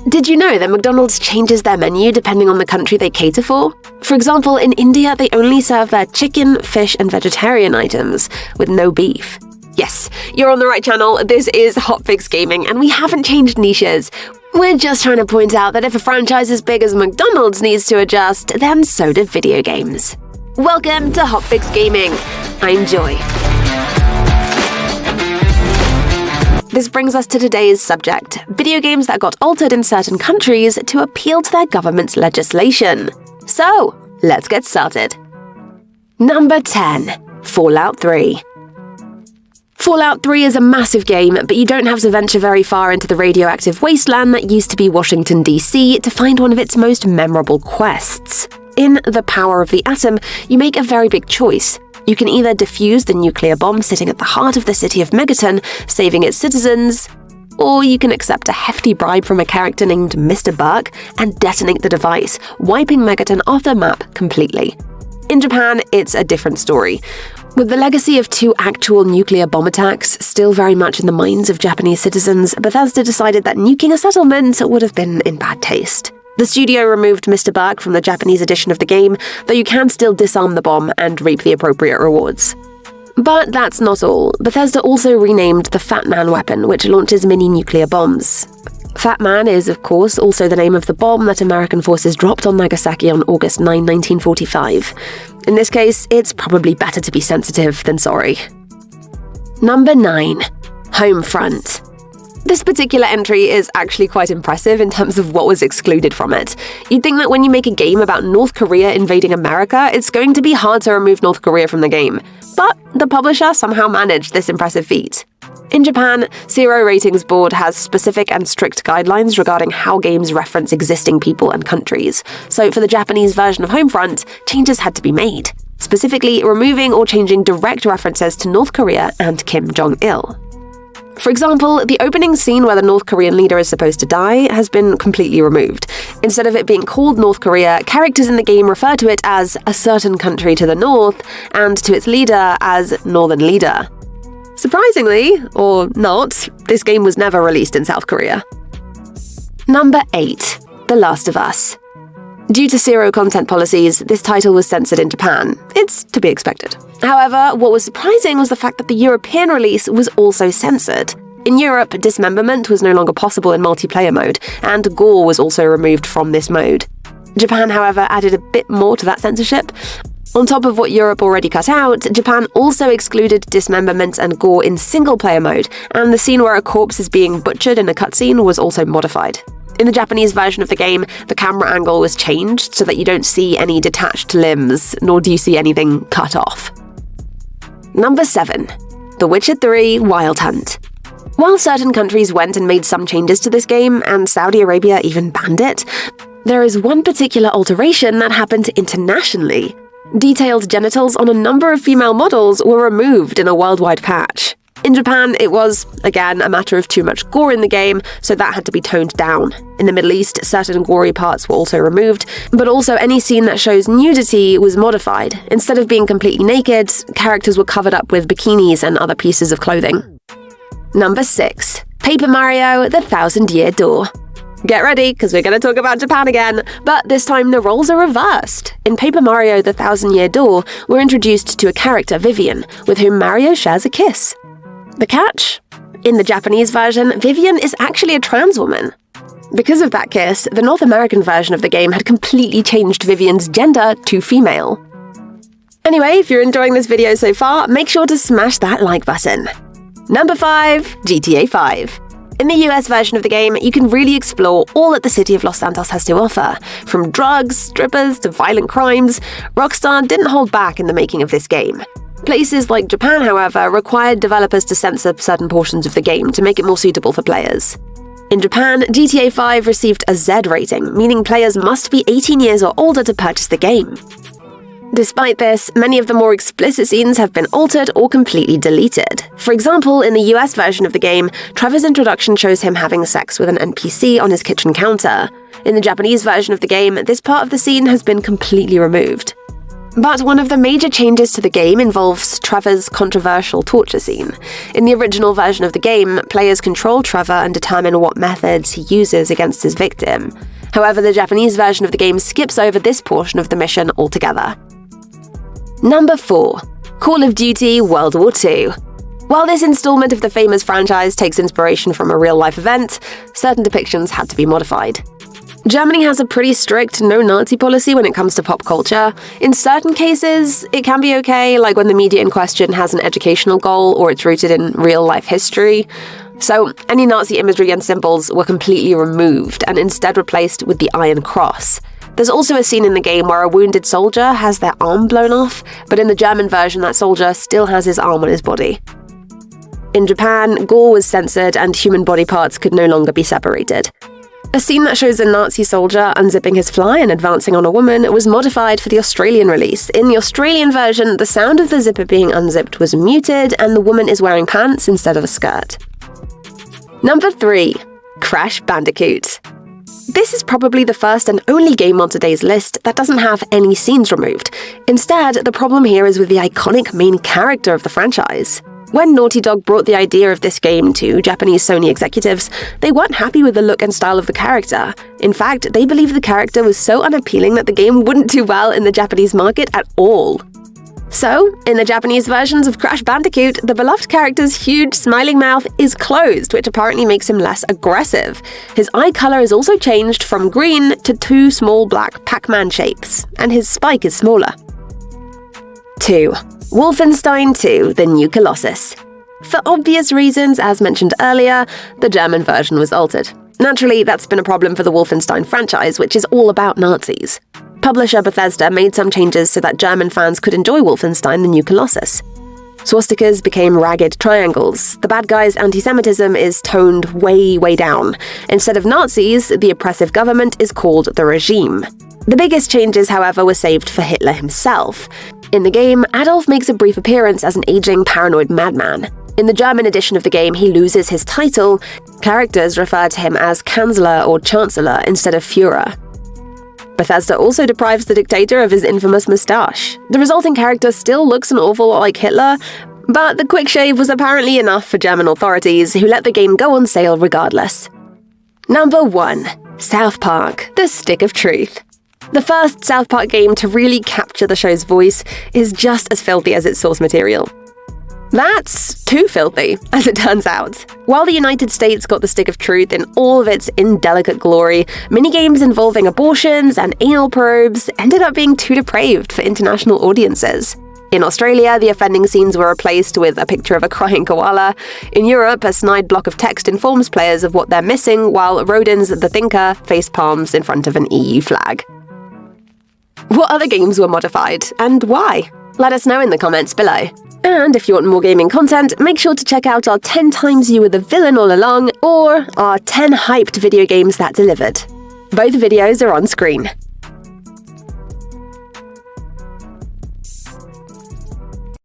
Did you know that McDonald's changes their menu depending on the country they cater for? For example, in India, they only serve their chicken, fish, and vegetarian items, with no beef. Yes, you're on the right channel. This is HotFix Gaming, and we haven't changed niches. We're just trying to point out that if a franchise as big as McDonald's needs to adjust, then so do video games. Welcome to HotFix Gaming. I'm Joy. This brings us to today's subject, video games that got altered in certain countries to appeal to their government's legislation. So, let's get started. Number 10. Fallout 3. Fallout 3 is a massive game, but you don't have to venture very far into the radioactive wasteland that used to be Washington, D.C. to find one of its most memorable quests. In The Power of the Atom, you make a very big choice. You can either defuse the nuclear bomb sitting at the heart of the city of Megaton, saving its citizens, or you can accept a hefty bribe from a character named Mr. Burke and detonate the device, wiping Megaton off the map completely. In Japan, it's a different story. With the legacy of 2 actual nuclear bomb attacks still very much in the minds of Japanese citizens, Bethesda decided that nuking a settlement would have been in bad taste. The studio removed Mr. Burke from the Japanese edition of the game, though you can still disarm the bomb and reap the appropriate rewards. But that's not all. Bethesda also renamed the Fat Man weapon, which launches mini-nuclear bombs. Fat Man is, of course, also the name of the bomb that American forces dropped on Nagasaki on August 9, 1945. In this case, it's probably better to be sensitive than sorry. Number 9. Homefront. This particular entry is actually quite impressive in terms of what was excluded from it. You'd think that when you make a game about North Korea invading America, it's going to be hard to remove North Korea from the game. But the publisher somehow managed this impressive feat. In Japan, Zero Ratings Board has specific and strict guidelines regarding how games reference existing people and countries. So for the Japanese version of Homefront, changes had to be made, specifically removing or changing direct references to North Korea and Kim Jong-il. For example, the opening scene where the North Korean leader is supposed to die has been completely removed. Instead of it being called North Korea, characters in the game refer to it as a certain country to the north, and to its leader as Northern Leader. Surprisingly, or not, this game was never released in South Korea. Number 8. The Last of Us. Due to zero content policies, this title was censored in Japan. It's to be expected. However, what was surprising was the fact that the European release was also censored. In Europe, dismemberment was no longer possible in multiplayer mode, and gore was also removed from this mode. Japan, however, added a bit more to that censorship. On top of what Europe already cut out, Japan also excluded dismemberment and gore in single-player mode, and the scene where a corpse is being butchered in a cutscene was also modified. In the Japanese version of the game, the camera angle was changed so that you don't see any detached limbs, nor do you see anything cut off. Number 7. The Witcher 3 Wild Hunt. While certain countries went and made some changes to this game, and Saudi Arabia even banned it, there is one particular alteration that happened internationally. Detailed genitals on a number of female models were removed in a worldwide patch. In Japan, it was, again, a matter of too much gore in the game, so that had to be toned down. In the Middle East, certain gory parts were also removed, but also any scene that shows nudity was modified. Instead of being completely naked, characters were covered up with bikinis and other pieces of clothing. Number 6. Paper Mario: The Thousand-Year Door. Get ready, because we're going to talk about Japan again, but this time the roles are reversed. In Paper Mario: The Thousand-Year Door, we're introduced to a character, Vivian, with whom Mario shares a kiss. The catch? In the Japanese version, Vivian is actually a trans woman. Because of that kiss, the North American version of the game had completely changed Vivian's gender to female. Anyway, if you're enjoying this video so far, make sure to smash that like button. Number 5. GTA 5. In the US version of the game, you can really explore all that the city of Los Santos has to offer. From drugs, strippers, to violent crimes, Rockstar didn't hold back in the making of this game. Places like Japan, however, required developers to censor certain portions of the game to make it more suitable for players. In Japan, GTA 5 received a Z rating, meaning players must be 18 years or older to purchase the game. Despite this, many of the more explicit scenes have been altered or completely deleted. For example, in the US version of the game, Trevor's introduction shows him having sex with an NPC on his kitchen counter. In the Japanese version of the game, this part of the scene has been completely removed. But one of the major changes to the game involves Trevor's controversial torture scene. In the original version of the game, players control Trevor and determine what methods he uses against his victim. However, the Japanese version of the game skips over this portion of the mission altogether. Number 4. Call of Duty World War II. While this installment of the famous franchise takes inspiration from a real-life event, certain depictions had to be modified. Germany has a pretty strict no-Nazi policy when it comes to pop culture. In certain cases, it can be okay, like when the media in question has an educational goal or it's rooted in real-life history. So, any Nazi imagery and symbols were completely removed and instead replaced with the Iron Cross. There's also a scene in the game where a wounded soldier has their arm blown off, but in the German version, that soldier still has his arm on his body. In Japan, gore was censored and human body parts could no longer be separated. A scene that shows a Nazi soldier unzipping his fly and advancing on a woman was modified for the Australian release. In the Australian version, the sound of the zipper being unzipped was muted and the woman is wearing pants instead of a skirt. Number 3. Crash Bandicoot. This is probably the first and only game on today's list that doesn't have any scenes removed. Instead, the problem here is with the iconic main character of the franchise. When Naughty Dog brought the idea of this game to Japanese Sony executives, they weren't happy with the look and style of the character. In fact, they believed the character was so unappealing that the game wouldn't do well in the Japanese market at all. So, in the Japanese versions of Crash Bandicoot, the beloved character's huge smiling mouth is closed, which apparently makes him less aggressive. His eye color is also changed from green to 2 small black Pac-Man shapes, and his spike is smaller. 2. Wolfenstein 2: The New Colossus. For obvious reasons, as mentioned earlier, the German version was altered. Naturally, that's been a problem for the Wolfenstein franchise, which is all about Nazis. Publisher Bethesda made some changes so that German fans could enjoy Wolfenstein: The New Colossus. Swastikas became ragged triangles. The bad guy's anti-Semitism is toned way down. Instead of Nazis, the oppressive government is called the regime. The biggest changes, however, were saved for Hitler himself. In the game, Adolf makes a brief appearance as an aging paranoid madman. In the German edition of the game, he loses his title. Characters refer to him as Kanzler or Chancellor instead of Führer. Bethesda also deprives the dictator of his infamous moustache. The resulting character still looks an awful lot like Hitler, but the quick shave was apparently enough for German authorities, who let the game go on sale regardless. Number 1. South Park: The Stick of Truth. The first South Park game to really capture the show's voice is just as filthy as its source material. That's too filthy, as it turns out. While the United States got the Stick of Truth in all of its indelicate glory, minigames involving abortions and anal probes ended up being too depraved for international audiences. In Australia, the offending scenes were replaced with a picture of a crying koala. In Europe, a snide block of text informs players of what they're missing, while Rodin's The Thinker face palms in front of an EU flag. What other games were modified, and why? Let us know in the comments below. And if you want more gaming content, make sure to check out our 10 times you were the villain all along, or our 10 hyped video games that delivered. Both videos are on screen.